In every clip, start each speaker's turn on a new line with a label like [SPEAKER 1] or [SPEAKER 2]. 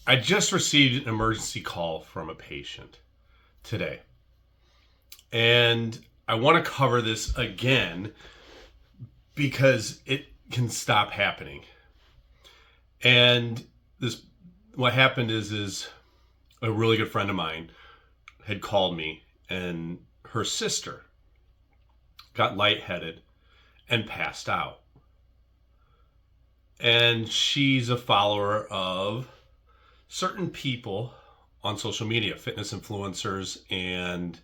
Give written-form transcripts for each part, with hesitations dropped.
[SPEAKER 1] I just received an emergency call from a patient today. And I want to cover this again because it can stop happening. And what happened is a really good friend of mine had called me, and her sister got lightheaded and passed out. And she's a follower of certain people on social media, fitness influencers and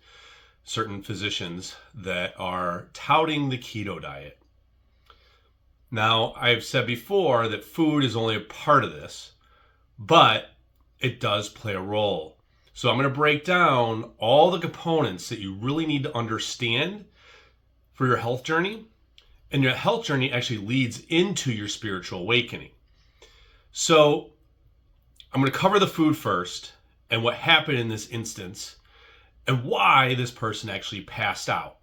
[SPEAKER 1] certain physicians that are touting the keto diet. Now, I've said before that food is only a part of this, but it does play a role. So I'm going to break down all the components that you really need to understand for your health journey. And your health journey actually leads into your spiritual awakening. So I'm going to cover the food first and what happened in this instance and why this person actually passed out.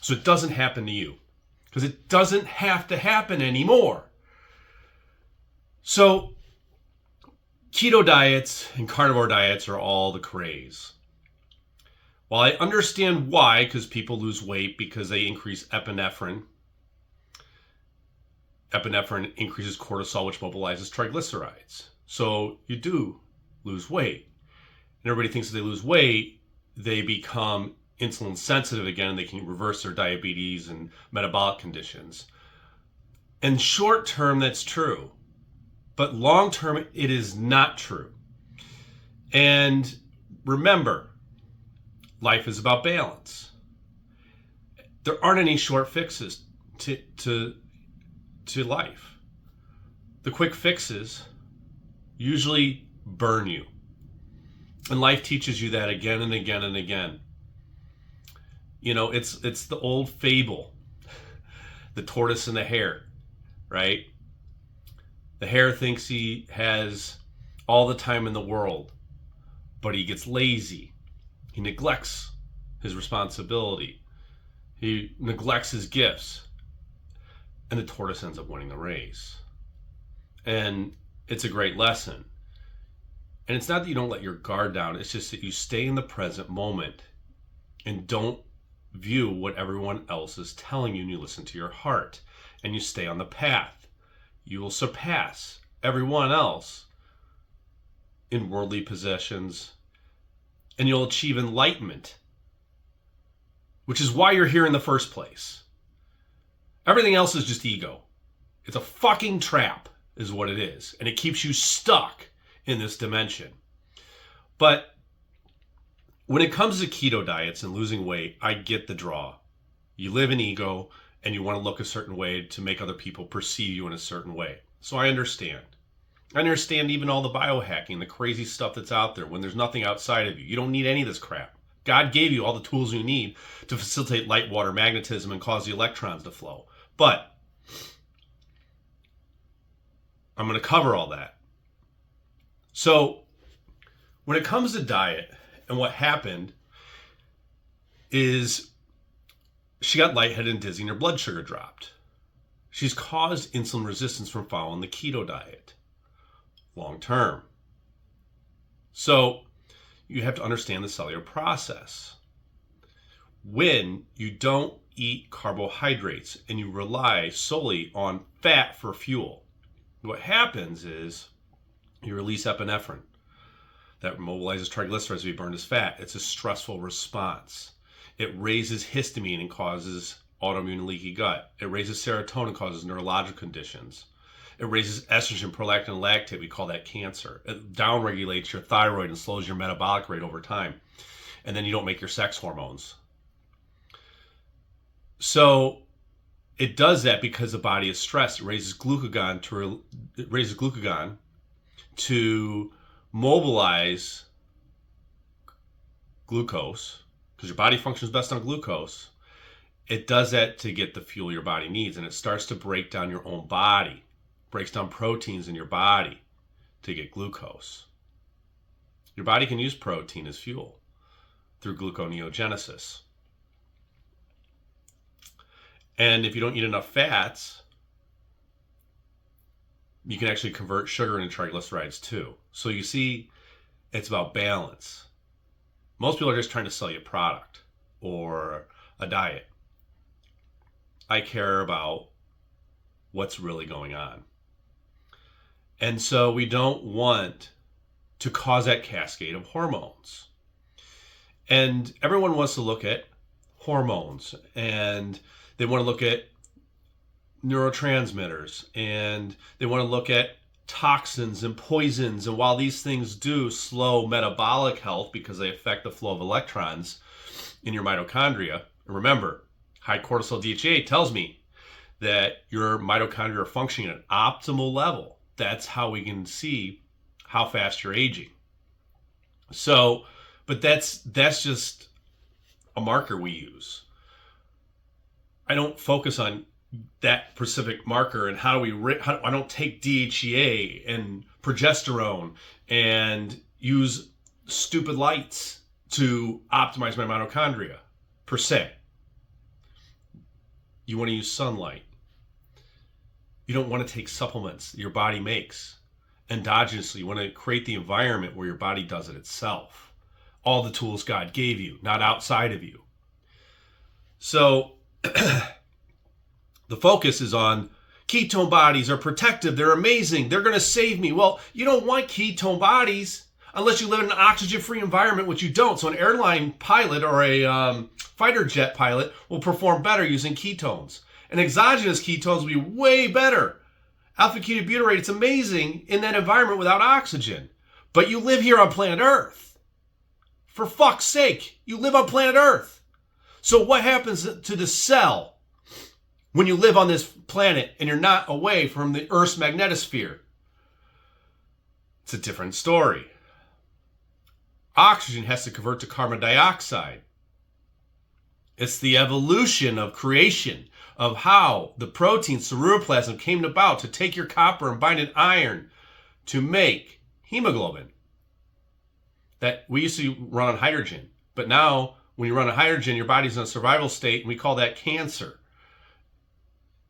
[SPEAKER 1] So it doesn't happen to you, because it doesn't have to happen anymore. So keto diets and carnivore diets are all the craze. While I understand why, because people lose weight because they increase epinephrine. Epinephrine increases cortisol, which mobilizes triglycerides. So you do lose weight. And everybody thinks if they lose weight, they become insulin sensitive again, and they can reverse their diabetes and metabolic conditions. And short term, that's true. But long term, it is not true. And remember, life is about balance. There aren't any short fixes to life. The quick fixes usually burn you. And life teaches you that again and again and again. You know, it's the old fable, the tortoise and the hare, right? The hare thinks he has all the time in the world, but he gets lazy. He neglects his responsibility. He neglects his gifts. And the tortoise ends up winning the race. And it's a great lesson. And it's not that you don't let your guard down. It's just that you stay in the present moment and don't view what everyone else is telling you, and you listen to your heart and you stay on the path. You will surpass everyone else in worldly possessions, and you'll achieve enlightenment, which is why you're here in the first place. Everything else is just ego. It's a fucking trap is what it is, and it keeps you stuck in this dimension. But when it comes to keto diets and losing weight, I get the draw. You live in ego and you want to look a certain way to make other people perceive you in a certain way. So I understand. I understand even all the biohacking, the crazy stuff that's out there when there's nothing outside of you. You don't need any of this crap. God gave you all the tools you need to facilitate light water magnetism and cause the electrons to flow. But I'm going to cover all that. So when it comes to diet, and what happened is she got lightheaded and dizzy and her blood sugar dropped. She's caused insulin resistance from following the keto diet long term. So you have to understand the cellular process. When you don't eat carbohydrates and you rely solely on fat for fuel, what happens is you release epinephrine. That mobilizes triglycerides to be burned as fat. It's a stressful response. It raises histamine and causes autoimmune leaky gut. It raises serotonin and causes neurological conditions. It raises estrogen, prolactin, and lactate. We call that cancer. It downregulates your thyroid and slows your metabolic rate over time. And then you don't make your sex hormones. So it does that because the body is stressed. It raises glucagon to mobilize glucose, because your body functions best on glucose. It does that to get the fuel your body needs, and it starts to break down your own body, breaks down proteins in your body to get glucose. Your body can use protein as fuel through gluconeogenesis. And if you don't eat enough fats, you can actually convert sugar into triglycerides too. So you see, it's about balance. Most people are just trying to sell you a product or a diet. I care about what's really going on. And so we don't want to cause that cascade of hormones. And everyone wants to look at hormones, and they want to look at neurotransmitters, and they want to look at toxins and poisons. And while these things do slow metabolic health because they affect the flow of electrons in your mitochondria, and remember, high cortisol DHEA tells me that your mitochondria are functioning at an optimal level. That's how we can see how fast you're aging. So, but that's just a marker we use. I don't focus on that specific marker and I don't take DHEA and progesterone and use stupid lights to optimize my mitochondria per se. You want to use sunlight. You don't want to take supplements that your body makes endogenously. You want to create the environment where your body does it itself. All the tools God gave you, not outside of you. So the focus is on ketone bodies are protective. They're amazing. They're going to save me. Well, you don't want ketone bodies unless you live in an oxygen-free environment, which you don't. So an airline pilot or a fighter jet pilot will perform better using ketones. And exogenous ketones will be way better. Alpha-ketobutyrate, it's amazing in that environment without oxygen. But you live here on planet Earth. For fuck's sake, you live on planet Earth. So what happens to the cell when you live on this planet and you're not away from the Earth's magnetosphere? It's a different story. Oxygen has to convert to carbon dioxide. It's the evolution of creation of how the protein ceruloplasmin came about to take your copper and bind it iron to make hemoglobin. That we used to run on hydrogen, but now when you run on hydrogen, your body's in a survival state, and we call that cancer.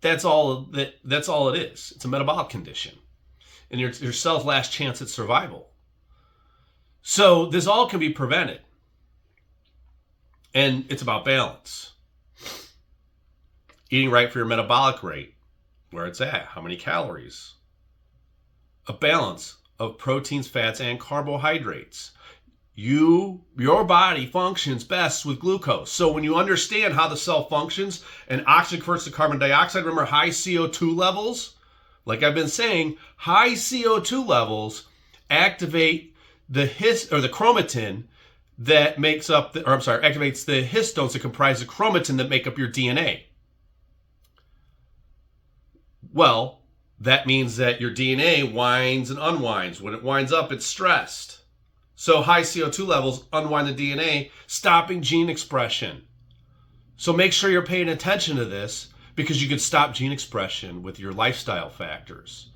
[SPEAKER 1] That's all it is. It's a metabolic condition, and your cell's last chance at survival. So this all can be prevented, and it's about balance. Eating right for your metabolic rate, where it's at, how many calories. A balance of proteins, fats, and carbohydrates. Your body functions best with glucose. So when you understand how the cell functions and oxygen converts to carbon dioxide, remember high CO2 levels? Like I've been saying, high CO2 levels activate the chromatin that activates the histones that comprise the chromatin that make up your DNA. Well, that means that your DNA winds and unwinds. When it winds up, it's stressed. So high CO2 levels unwind the DNA, stopping gene expression. So make sure you're paying attention to this because you can stop gene expression with your lifestyle factors.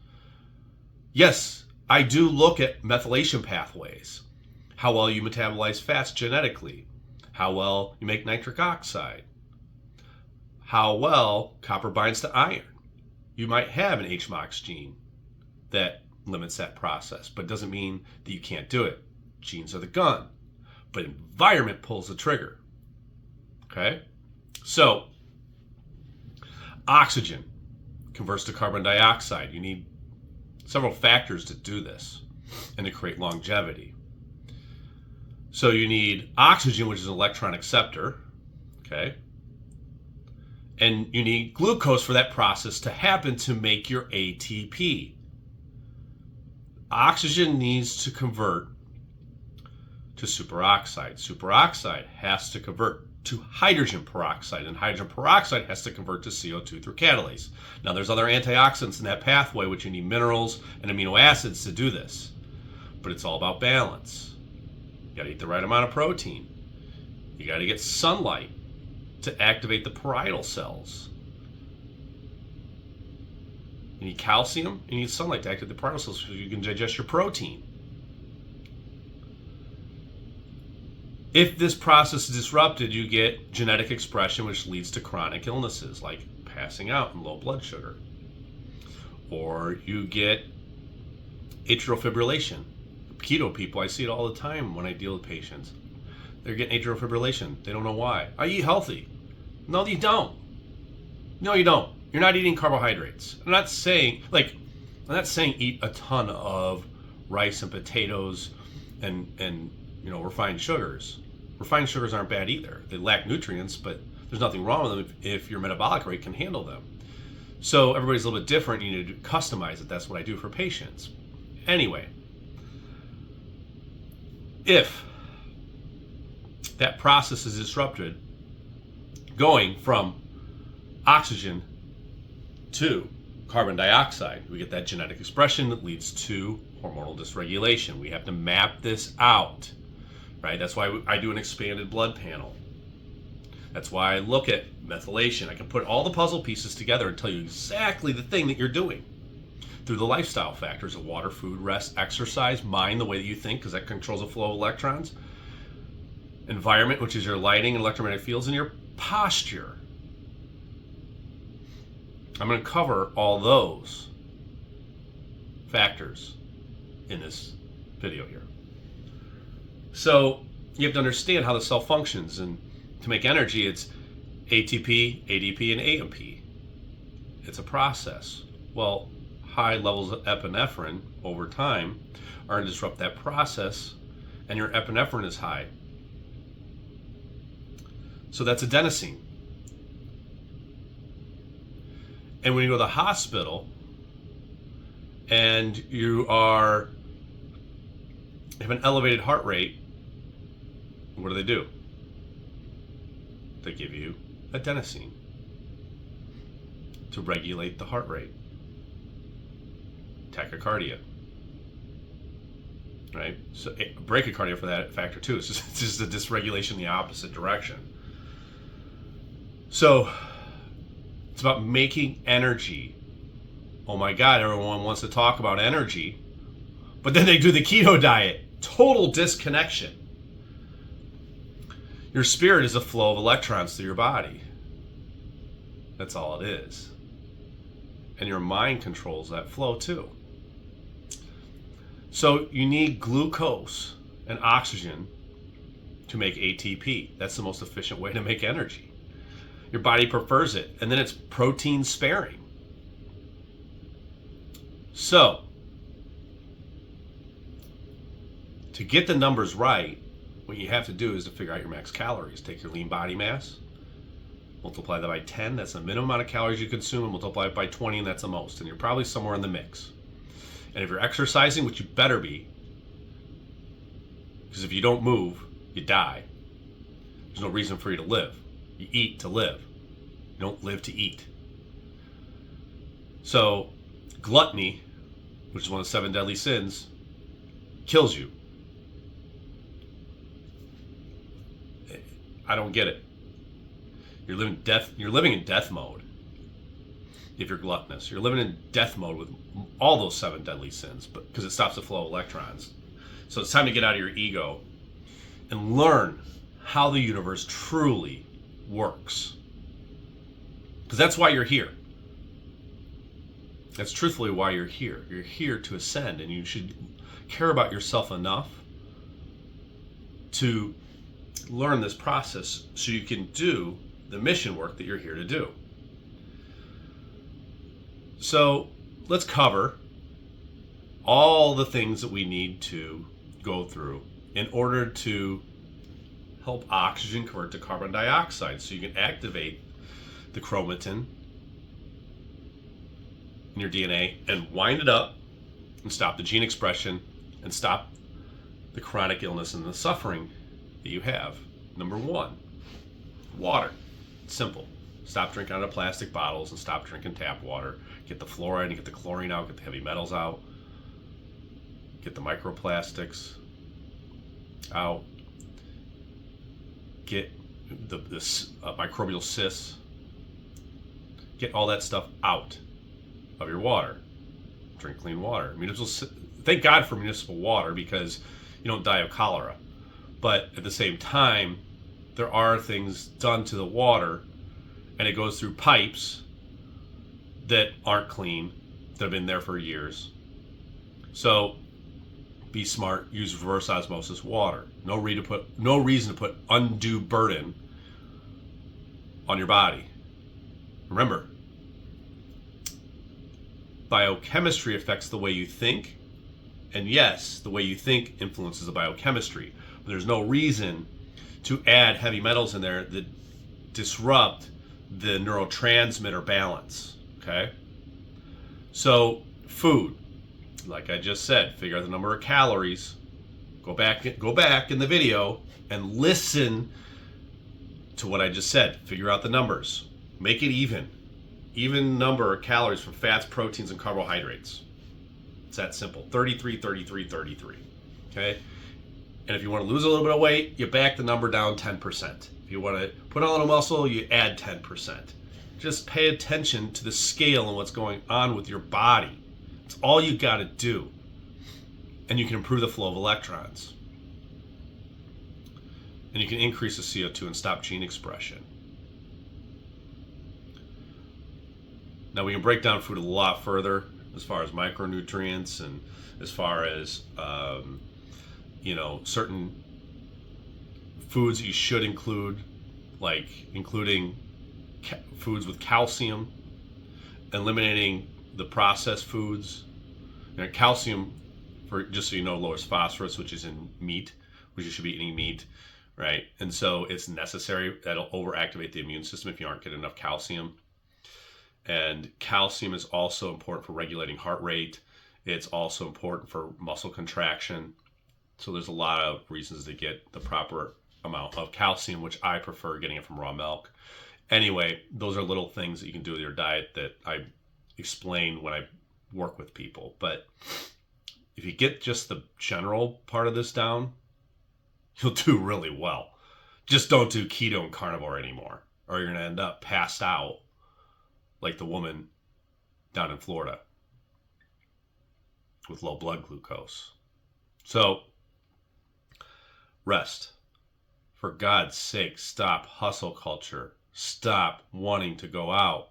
[SPEAKER 1] Yes, I do look at methylation pathways. How well you metabolize fats genetically. How well you make nitric oxide. How well copper binds to iron. You might have an HMOX gene that limits that process, but it doesn't mean that you can't do it. Genes are the gun, but environment pulls the trigger. Okay? So, oxygen converts to carbon dioxide. You need several factors to do this and to create longevity. So you need oxygen, which is an electron acceptor. Okay? And you need glucose for that process to happen to make your ATP. Oxygen needs to convert to superoxide. Superoxide has to convert to hydrogen peroxide, and hydrogen peroxide has to convert to CO2 through catalase. Now there's other antioxidants in that pathway, which you need minerals and amino acids to do this. But it's all about balance. You gotta eat the right amount of protein. You gotta get sunlight to activate the parietal cells. You need calcium, you need sunlight to activate the parietal cells so you can digest your protein. If this process is disrupted, you get genetic expression, which leads to chronic illnesses like passing out and low blood sugar. Or you get atrial fibrillation. Keto people, I see it all the time when I deal with patients. They're getting atrial fibrillation. They don't know why. I eat healthy. No, you don't. No, you don't. You're not eating carbohydrates. I'm not saying eat a ton of rice and potatoes and refined sugars. Refined sugars aren't bad either. They lack nutrients, but there's nothing wrong with them if your metabolic rate can handle them. So everybody's a little bit different. You need to customize it. That's what I do for patients. Anyway, if that process is disrupted, going from oxygen to carbon dioxide, we get that genetic expression that leads to hormonal dysregulation. We have to map this out, right? That's why I do an expanded blood panel. That's why I look at methylation. I can put all the puzzle pieces together and tell you exactly the thing that you're doing through the lifestyle factors of water, food, rest, exercise, mind, the way that you think, because that controls the flow of electrons, environment, which is your lighting and electromagnetic fields, and your posture. I'm going to cover all those factors in this video here. So you have to understand how the cell functions, and to make energy, it's ATP, ADP, and AMP. It's a process. Well, high levels of epinephrine over time are going to disrupt that process, and your epinephrine is high. So that's adenosine. And when you go to the hospital and you have an elevated heart rate, what do? They give you adenosine to regulate the heart rate. Tachycardia. Right? So bradycardia for that factor too. It's just a dysregulation in the opposite direction. So it's about making energy. Oh my God, everyone wants to talk about energy, but then they do the keto diet. Total disconnection. Your spirit is a flow of electrons through your body. That's all it is. And your mind controls that flow too. So you need glucose and oxygen to make ATP. That's the most efficient way to make energy. Your body prefers it. And then it's protein sparing. So, to get the numbers right, what you have to do is to figure out your max calories. Take your lean body mass, multiply that by 10, that's the minimum amount of calories you consume, and multiply it by 20, and that's the most. And you're probably somewhere in the mix. And if you're exercising, which you better be, because if you don't move, you die. There's no reason for you to live. You eat to live. You don't live to eat. So, gluttony, which is one of the 7 deadly sins, kills you. I don't get it. You're living in death mode if you're gluttonous. You're living in death mode with all those 7 deadly sins, but because it stops the flow of electrons. So it's time to get out of your ego and learn how the universe truly works. Because that's why you're here. That's truthfully why you're here. You're here to ascend, and you should care about yourself enough to learn this process so you can do the mission work that you're here to do. So let's cover all the things that we need to go through in order to help oxygen convert to carbon dioxide so you can activate the chromatin in your DNA and wind it up and stop the gene expression and stop the chronic illness and the suffering that you have. Number 1, water. It's simple. Stop drinking out of plastic bottles and stop drinking tap water. Get the fluoride and get the chlorine out, get the heavy metals out, get the microplastics out, get the microbial cysts, get all that stuff out of your water. Drink clean water. Thank God for municipal water because you don't die of cholera. But at the same time, there are things done to the water, and it goes through pipes that aren't clean, that have been there for years. So be smart, use reverse osmosis water. No reason to put undue burden on your body. Remember, biochemistry affects the way you think, and yes, the way you think influences the biochemistry. But there's no reason to add heavy metals in there that disrupt the neurotransmitter balance. Okay? So, food, like I just said, figure out the number of calories. Go back in the video and listen to what I just said. Figure out the numbers. Make it even number of calories from fats, proteins, and carbohydrates. It's that simple. 33, 33, 33. Okay? And if you want to lose a little bit of weight, you back the number down 10%. If you want to put on a muscle, you add 10%. Just pay attention to the scale and what's going on with your body. It's all you got to do. And you can improve the flow of electrons. And you can increase the CO2 and stop gene expression. Now we can break down food a lot further as far as micronutrients and as far as certain foods that you should include, like including foods with calcium, eliminating the processed foods. Calcium, for just so you know, lowers phosphorus, which is in meat, which you should be eating meat, right? And so it's necessary. That'll overactivate the immune system if you aren't getting enough calcium. And calcium is also important for regulating heart rate. It's also important for muscle contraction. So there's a lot of reasons to get the proper amount of calcium, which I prefer getting it from raw milk. Anyway, those are little things that you can do with your diet that I explain when I work with people. But if you get just the general part of this down, you'll do really well. Just don't do keto and carnivore anymore, or you're going to end up passed out like the woman down in Florida with low blood glucose. So, rest. For God's sake, stop hustle culture. Stop wanting to go out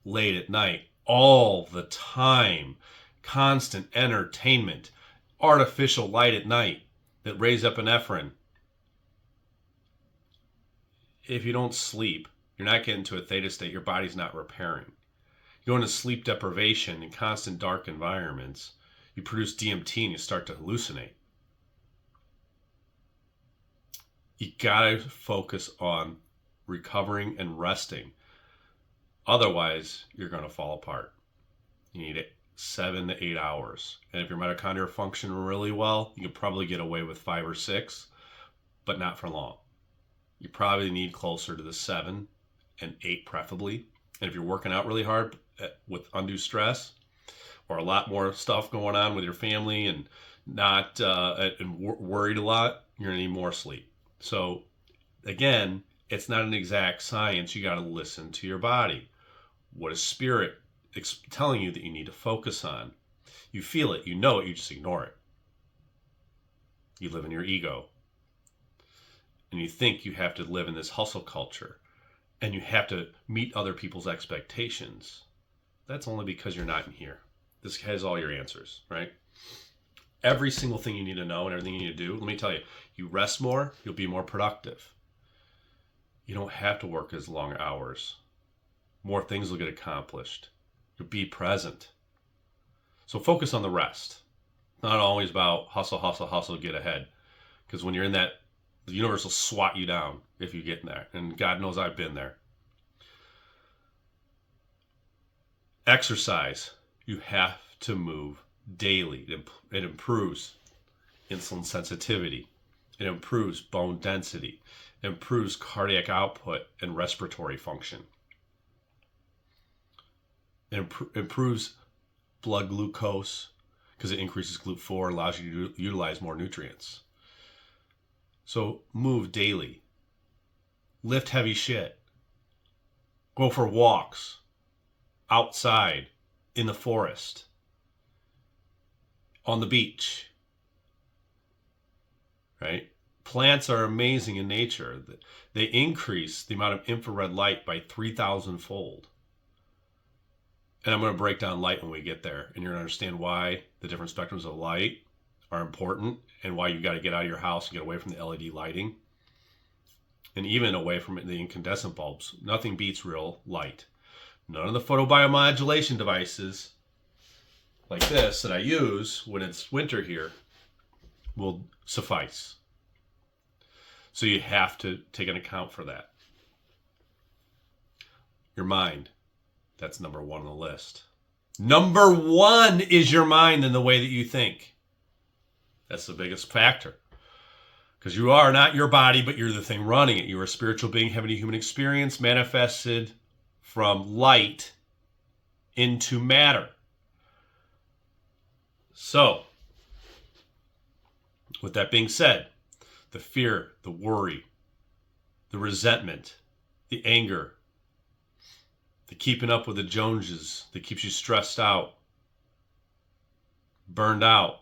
[SPEAKER 1] late at night all the time. Constant entertainment. Artificial light at night that raise epinephrine. If you don't sleep, you're not getting to a theta state. Your body's not repairing. You go into sleep deprivation in constant dark environments. You produce DMT and you start to hallucinate. You gotta focus on recovering and resting. Otherwise, you're gonna fall apart. You need 7 to 8 hours. And if your mitochondria function really well, you can probably get away with 5 or 6, but not for long. You probably need closer to the 7 and 8 preferably. And if you're working out really hard with undue stress or a lot more stuff going on with your family and not worried a lot, you're gonna need more sleep. So again, it's not an exact science. You got to listen to your body. What is spirit telling you that you need to focus on? You feel it, you know it, you just ignore it. You live in your ego. And you think you have to live in this hustle culture and you have to meet other people's expectations. That's only because you're not in here. This has all your answers, right? Every single thing you need to know and everything you need to do, let me tell you, you rest more, you'll be more productive. You don't have to work as long hours. More things will get accomplished. You'll be present. So focus on the rest. It's not always about hustle, hustle, hustle, get ahead. Because when you're in that, the universe will swat you down if you get in there. And God knows I've been there. Exercise. You have to move daily. It improves insulin sensitivity. It improves bone density. It improves cardiac output and respiratory function. It improves blood glucose because it increases GLUT4, allows you to utilize more nutrients. So move daily. Lift heavy shit. Go for walks outside in the forest, on the beach, right? Plants are amazing in nature. They increase the amount of infrared light by 3,000 fold. And I'm going to break down light when we get there. And you're going to understand why the different spectrums of light are important and why you got to get out of your house and get away from the LED lighting. And even away from the incandescent bulbs. Nothing beats real light. None of the photobiomodulation devices like this that I use when it's winter here will suffice. So you have to take an account for that. Your mind. That's number one on the list. Number one is your mind and the way that you think. That's the biggest factor. Because you are not your body, but you're the thing running it. You are a spiritual being having a human experience manifested from light into matter. So, with that being said, the fear, the worry, the resentment, the anger, the keeping up with the Joneses that keeps you stressed out, burned out,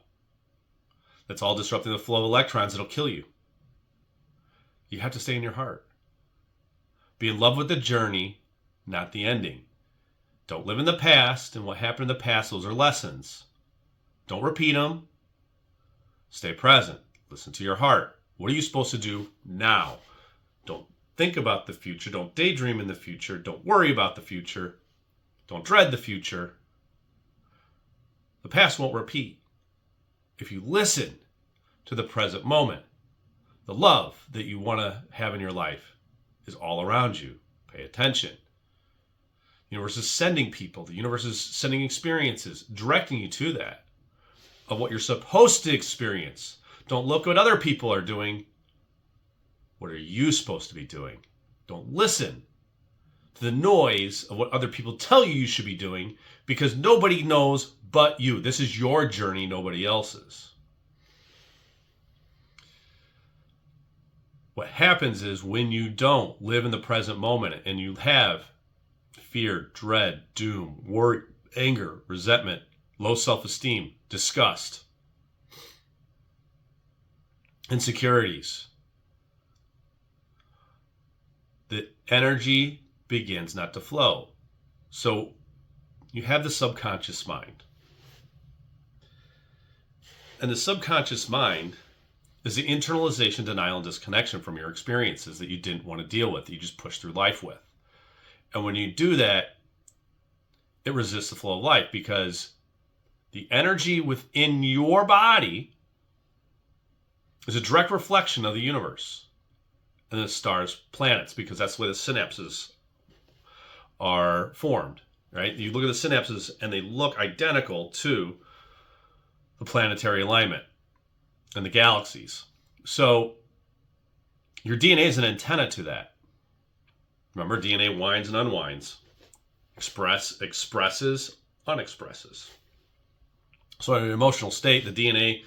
[SPEAKER 1] that's all disrupting the flow of electrons that'll kill you. You have to stay in your heart. Be in love with the journey, not the ending. Don't live in the past, and what happened in the past, those are lessons. Don't repeat them. Stay present. Listen to your heart. What are you supposed to do now? Don't think about the future. Don't daydream in the future. Don't worry about the future. Don't dread the future. The past won't repeat. If you listen to the present moment, the love that you want to have in your life is all around you. Pay attention. The universe is sending people. The universe is sending experiences, directing you to that, of what you're supposed to experience. Don't look what other people are doing. What are you supposed to be doing? Don't listen to the noise of what other people tell you you should be doing, because nobody knows but you. This is your journey, nobody else's. What happens is when you don't live in the present moment and you have fear, dread, doom, worry, anger, resentment, low self-esteem, disgust, insecurities, the energy begins not to flow. So you have the subconscious mind. And the subconscious mind is the internalization, denial, and disconnection from your experiences that you didn't want to deal with, that you just push through life with. And when you do that, it resists the flow of life, because the energy within your body is a direct reflection of the universe and the stars, planets, because that's the way the synapses are formed, right? You look at the synapses and they look identical to the planetary alignment and the galaxies. So your DNA is an antenna to that. Remember, DNA winds and unwinds, expresses, unexpresses. So in an emotional state, the DNA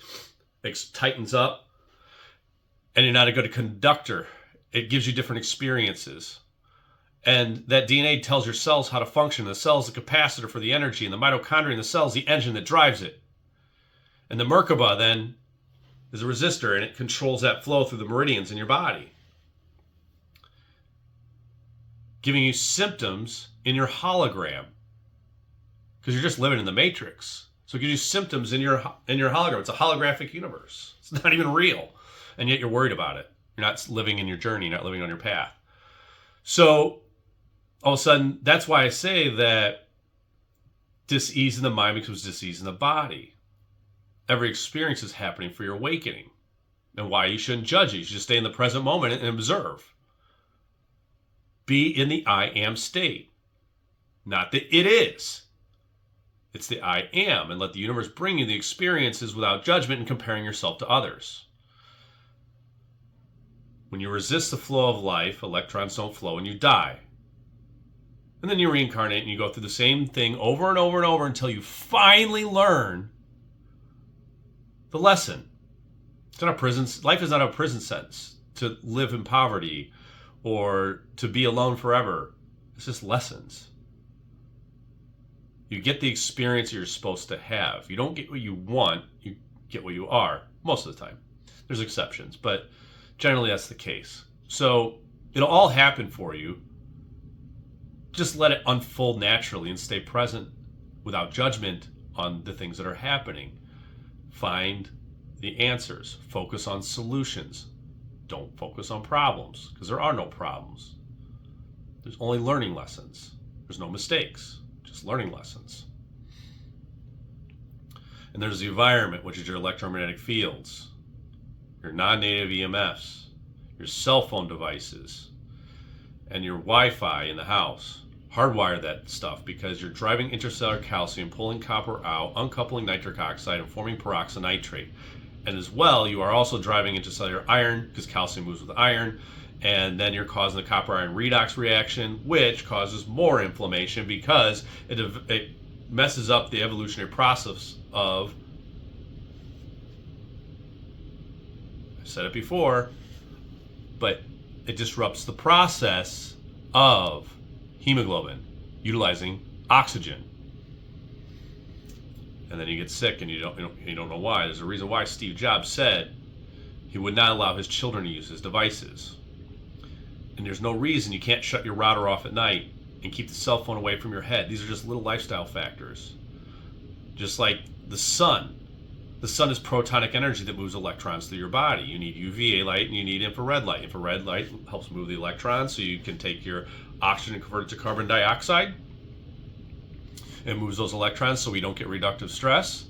[SPEAKER 1] tightens up, and you're not a good conductor. It gives you different experiences. And that DNA tells your cells how to function. The cell is the capacitor for the energy, and the mitochondria in the cell is the engine that drives it. And the Merkaba then is a resistor, and it controls that flow through the meridians in your body, giving you symptoms in your hologram, because you're just living in the matrix. So it gives you symptoms in your hologram. It's a holographic universe. It's not even real, and yet you're worried about it. You're not living in your journey. You're not living on your path. So all of a sudden, that's why I say that dis-ease in the mind becomes dis-ease in the body. Every experience is happening for your awakening, and why you shouldn't judge it. You should stay in the present moment and observe. Be in the I am state. Not the it is. It's the I am, and let the universe bring you the experiences without judgment and comparing yourself to others. When you resist the flow of life, electrons don't flow and you die. And then you reincarnate and you go through the same thing over and over and over until you finally learn the lesson. It's not a prison. Life is not a prison sentence to live in poverty or to be alone forever. It's just lessons. You get the experience you're supposed to have. You don't get what you want, you get what you are, most of the time. There's exceptions, but generally that's the case. So it'll all happen for you. Just let it unfold naturally and stay present without judgment on the things that are happening. Find the answers. Focus on solutions. Don't focus on problems, because there are no problems. There's only learning lessons. There's no mistakes, just learning lessons. And there's the environment, which is your electromagnetic fields, your non-native EMFs, your cell phone devices, and your Wi-Fi in the house. Hardwire that stuff, because you're driving interstellar calcium, pulling copper out, uncoupling nitric oxide, and forming peroxynitrate. And as well, you are also driving intercellular iron, because calcium moves with iron, and then you're causing the copper-iron redox reaction, which causes more inflammation because it messes up the evolutionary process of, I've said it before, but it disrupts the process of hemoglobin utilizing oxygen. And then you get sick, and you don't know why. There's a reason why Steve Jobs said he would not allow his children to use his devices. And there's no reason you can't shut your router off at night and keep the cell phone away from your head. These are just little lifestyle factors. Just like the sun. The sun is protonic energy that moves electrons through your body. You need UVA light and you need infrared light. Infrared light helps move the electrons so you can take your oxygen and convert it to carbon dioxide. It moves those electrons so we don't get reductive stress.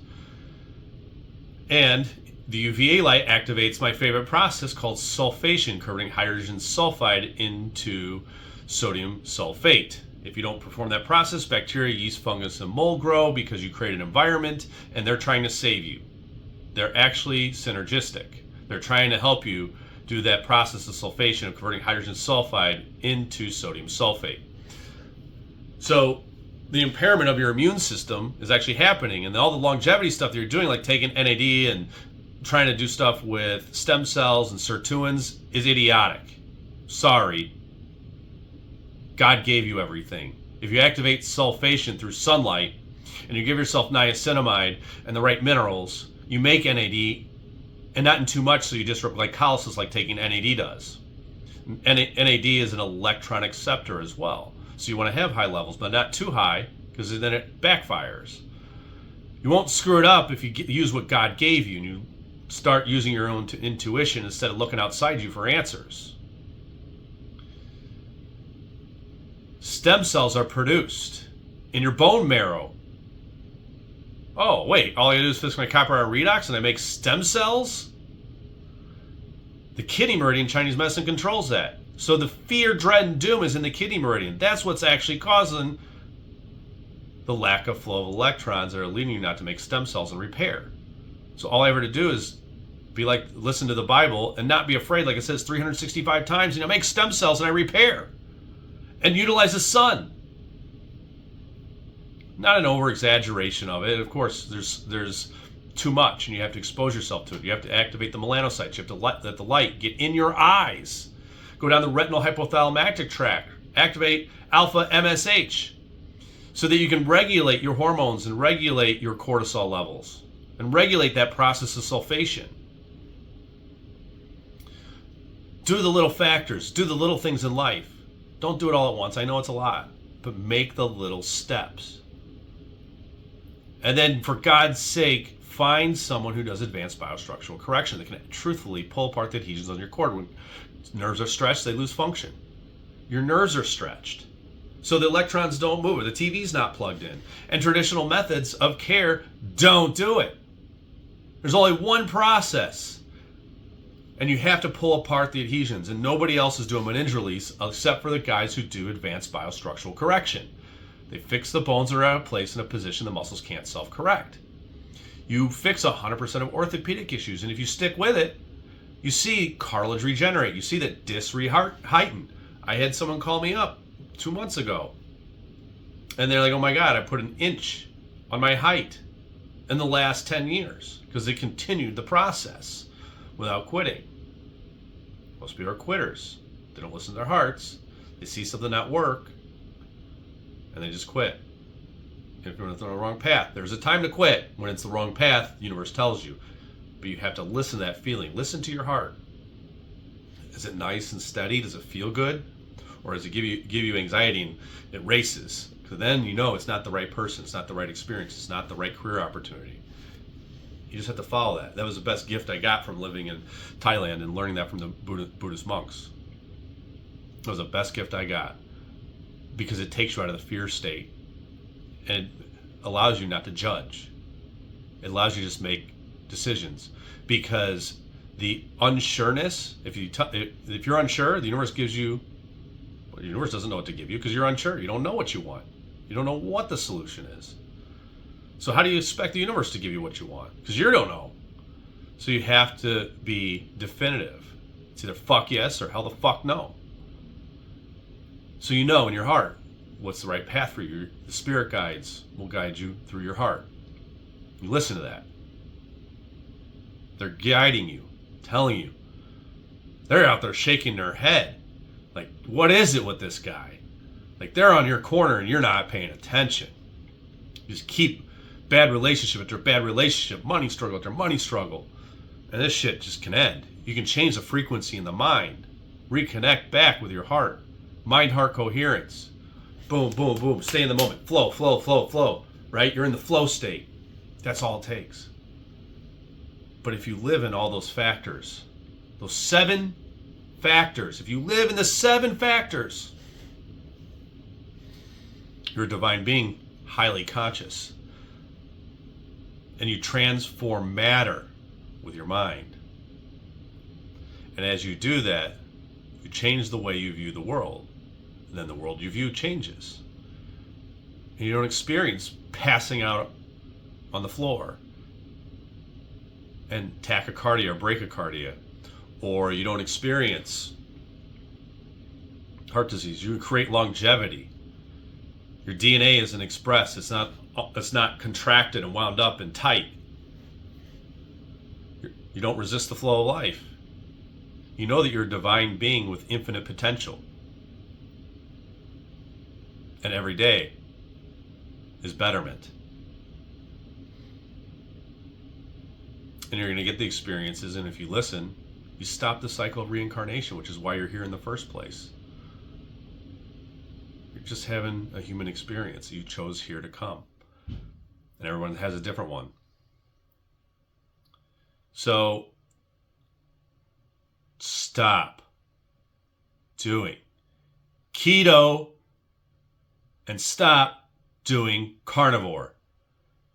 [SPEAKER 1] And the UVA light activates my favorite process called sulfation, converting hydrogen sulfide into sodium sulfate. If you don't perform that process, bacteria, yeast, fungus, and mold grow because you create an environment and they're trying to save you. They're actually synergistic. They're trying to help you do that process of sulfation of converting hydrogen sulfide into sodium sulfate. So the impairment of your immune system is actually happening, and all the longevity stuff that you're doing, like taking NAD and trying to do stuff with stem cells and sirtuins, is idiotic. Sorry. God gave you everything. If you activate sulfation through sunlight and you give yourself niacinamide and the right minerals, you make NAD, and not in too much so you disrupt glycolysis like taking NAD does. NAD is an electron acceptor as well. So you want to have high levels, but not too high, because then it backfires. You won't screw it up if you use what God gave you and you start using your own intuition instead of looking outside you for answers. Stem cells are produced in your bone marrow. Oh, wait, all I gotta do is fix my copper-iron redox and I make stem cells? The kidney meridian, Chinese medicine controls that. So the fear, dread, and doom is in the kidney meridian. That's what's actually causing the lack of flow of electrons that are leading you not to make stem cells and repair. So all I ever to do is be like, listen to the Bible and not be afraid, like it says 365 times, and I make stem cells and I repair. And utilize the sun. Not an over-exaggeration of it. Of course, there's too much, and you have to expose yourself to it. You have to activate the melanocytes. You have to let the light get in your eyes. Go down the retinal hypothalamic tract. Activate alpha MSH so that you can regulate your hormones and regulate your cortisol levels and regulate that process of sulfation. Do the little factors. Do the little things in life. Don't do it all at once. I know it's a lot, but make the little steps. And then, for God's sake, find someone who does advanced biostructural correction that can truthfully pull apart the adhesions on your cord. When nerves are stretched, they lose function. Your nerves are stretched, so the electrons don't move, or the TV's not plugged in. And traditional methods of care don't do it. There's only one process, and you have to pull apart the adhesions, and nobody else is doing meninge release except for the guys who do advanced biostructural correction. They fix the bones that are out of place in a position the muscles can't self-correct. You fix 100% of orthopedic issues, and if you stick with it, you see cartilage regenerate. You see that discs heighten. I had someone call me up 2 months ago, and they're like, oh my God, I put an inch on my height in the last 10 years because they continued the process without quitting. Most people are quitters. They don't listen to their hearts. They see something not work, and they just quit. If you're on the wrong path, there's a time to quit. When it's the wrong path, the universe tells you. But you have to listen to that feeling. Listen to your heart. Is it nice and steady? Does it feel good? Or does it give you anxiety and it races? So then you know it's not the right person, it's not the right experience, it's not the right career opportunity. You just have to follow that. That was the best gift I got from living in Thailand and learning that from the Buddhist monks. That was the best gift I got, because it takes you out of the fear state and it allows you not to judge. It allows you to just make decisions, because the unsureness, if you're unsure, the universe gives you, well, the universe doesn't know what to give you because you're unsure. You don't know what you want. You don't know what the solution is. So how do you expect the universe to give you what you want? Because you don't know. So you have to be definitive. It's either fuck yes or hell the fuck no. So you know in your heart what's the right path for you. The spirit guides will guide you through your heart. You listen to that. They're guiding you, telling you. They're out there shaking their head. Like, what is it with this guy? Like, they're on your corner and you're not paying attention. You just keep bad relationship after bad relationship, money struggle after money struggle. And this shit just can end. You can change the frequency in the mind. Reconnect back with your heart. Mind-heart coherence. Boom, boom, boom. Stay in the moment. Flow, flow, flow, flow. Right? You're in the flow state. That's all it takes. But if you live in all those factors, those 7 factors, if you live in the 7 factors, you're a divine being, highly conscious. And you transform matter with your mind. And as you do that, you change the way you view the world. And then the world you view changes. And you don't experience passing out on the floor and tachycardia or bradycardia. Or you don't experience heart disease. You create longevity. Your DNA isn't expressed. It's not contracted and wound up and tight. You don't resist the flow of life. You know that you're a divine being with infinite potential. And every day is betterment. And you're going to get the experiences, and if you listen, you stop the cycle of reincarnation, which is why you're here in the first place. You're just having a human experience. You chose here to come. And everyone has a different one. So, stop doing keto and stop doing carnivore.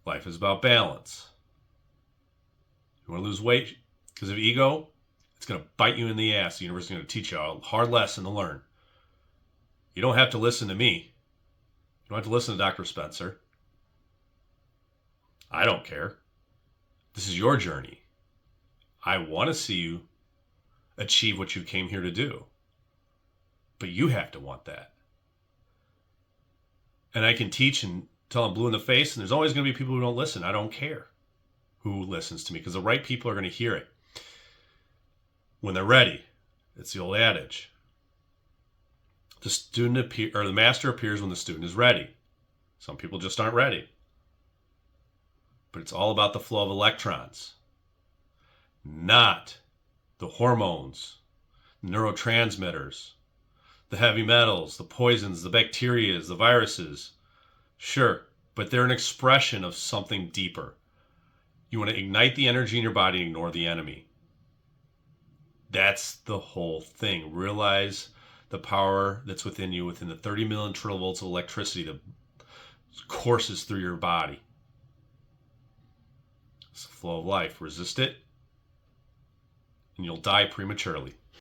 [SPEAKER 1] Life is about balance. You want to lose weight because of ego? It's going to bite you in the ass. The universe is going to teach you a hard lesson to learn. You don't have to listen to me. You don't have to listen to Dr. Spencer. I don't care. This is your journey. I want to see you achieve what you came here to do. But you have to want that. And I can teach and tell them blue in the face, and there's always going to be people who don't listen. I don't care who listens to me, because the right people are going to hear it when they're ready. It's the old adage. The master appears when the student is ready. Some people just aren't ready. But it's all about the flow of electrons, not the hormones, the neurotransmitters, the heavy metals, the poisons, the bacteria, the viruses. Sure, but they're an expression of something deeper. You want to ignite the energy in your body and ignore the enemy. That's the whole thing. Realize the power that's within you, within the 30 million trillion volts of electricity that courses through your body. It's the flow of life. Resist it, and you'll die prematurely.